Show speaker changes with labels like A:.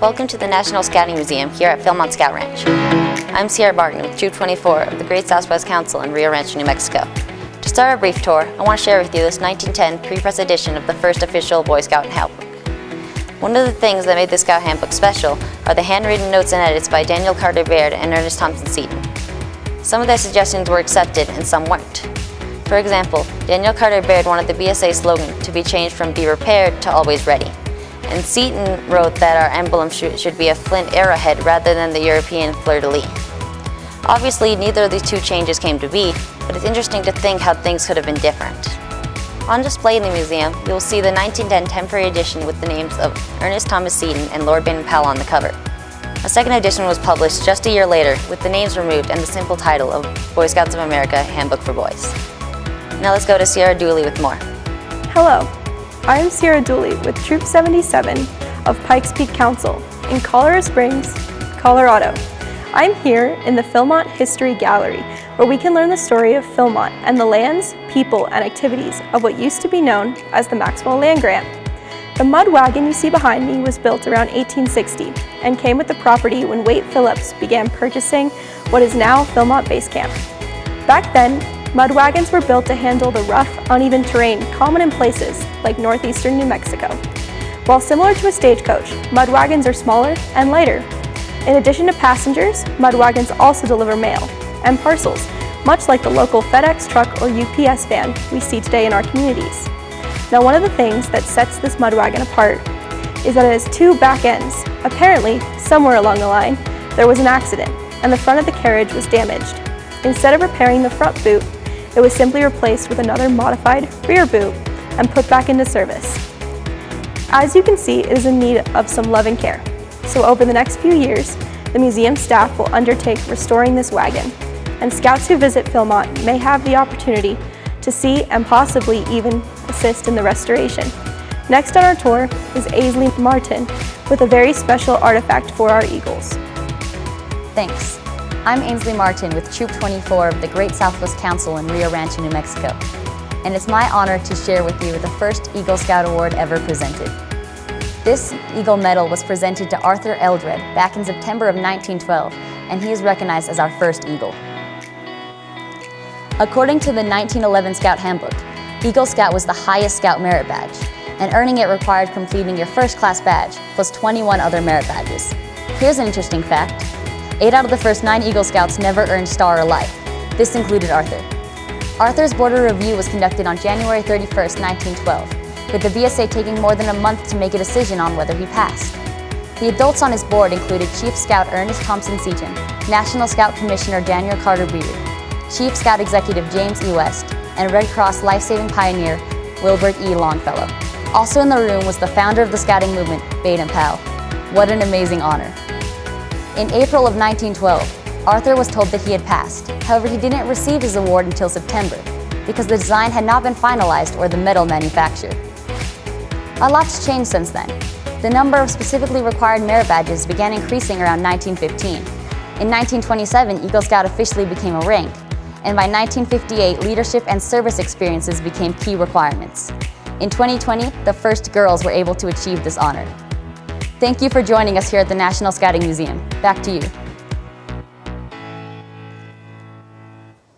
A: Welcome to the National Scouting Museum here at Philmont Scout Ranch. I'm Sierra Barton with Troop 24 of the Great Southwest Council in Rio Rancho, New Mexico. To start our brief tour, I want to share with you this 1910 pre-press edition of the first official Boy Scout handbook. One of the things that made the Scout Handbook special are the handwritten notes and edits by Daniel Carter Baird and Ernest Thompson Seton. Some of their suggestions were accepted and some weren't. For example, Daniel Carter Baird wanted the BSA slogan to be changed from "Be Prepared" to "Always Ready." And Seton wrote that our emblem should be a flint arrowhead rather than the European fleur-de-lis. Obviously, neither of these two changes came to be, but it's interesting to think how things could have been different. On display in the museum, you will see the 1910 temporary edition with the names of Ernest Thomas Seton and Lord Baden-Powell on the cover. A second edition was published just a year later with the names removed and the simple title of Boy Scouts of America Handbook for Boys. Now let's go to Sierra Dooley with more.
B: Hello, I am Sierra Dooley with Troop 77 of Pikes Peak Council in Colorado Springs, Colorado. I'm here in the Philmont History Gallery, where we can learn the story of Philmont and the lands, people, and activities of what used to be known as the Maxwell Land Grant. The mud wagon you see behind me was built around 1860 and came with the property when Wade Phillips began purchasing what is now Philmont Base Camp. Back then, mud wagons were built to handle the rough, uneven terrain common in places like northeastern New Mexico. While similar to a stagecoach, mud wagons are smaller and lighter. In addition to passengers, mud wagons also deliver mail and parcels, much like the local FedEx truck or UPS van we see today in our communities. Now, one of the things that sets this mud wagon apart is that it has two back ends. Apparently, somewhere along the line, there was an accident and the front of the carriage was damaged. Instead of repairing the front boot, it was simply replaced with another modified rear boot and put back into service. As you can see, it is in need of some love and care. So over the next few years, the museum staff will undertake restoring this wagon, and scouts who visit Philmont may have the opportunity to see and possibly even assist in the restoration. Next on our tour is Ainsley Martin with a very special artifact for our Eagles.
C: Thanks. I'm Ainsley Martin with Troop 24 of the Great Southwest Council in Rio Rancho, New Mexico, and it's my honor to share with you the first Eagle Scout Award ever presented. This Eagle Medal was presented to Arthur Eldred back in September of 1912, and he is recognized as our first Eagle. According to the 1911 Scout Handbook, Eagle Scout was the highest Scout merit badge, and earning it required completing your first class badge plus 21 other merit badges. Here's an interesting fact. 8 out of the first 9 Eagle Scouts never earned Star or Life. This included Arthur. Arthur's board review was conducted on January 31st, 1912, with the BSA taking more than a month to make a decision on whether he passed. The adults on his board included Chief Scout Ernest Thompson Seton, National Scout Commissioner Daniel Carter Baird, Chief Scout Executive James E. West, and Red Cross life-saving pioneer Wilbert E. Longfellow. Also in the room was the founder of the scouting movement, Baden-Powell. What an amazing honor. In April of 1912, Arthur was told that he had passed. However, he didn't receive his award until September because the design had not been finalized or the medal manufactured. A lot's changed since then. The number of specifically required merit badges began increasing around 1915. In 1927, Eagle Scout officially became a rank, and by 1958, leadership and service experiences became key requirements. In 2020, the first girls were able to achieve this honor. Thank you for joining us here at the National Scouting Museum. Back to you.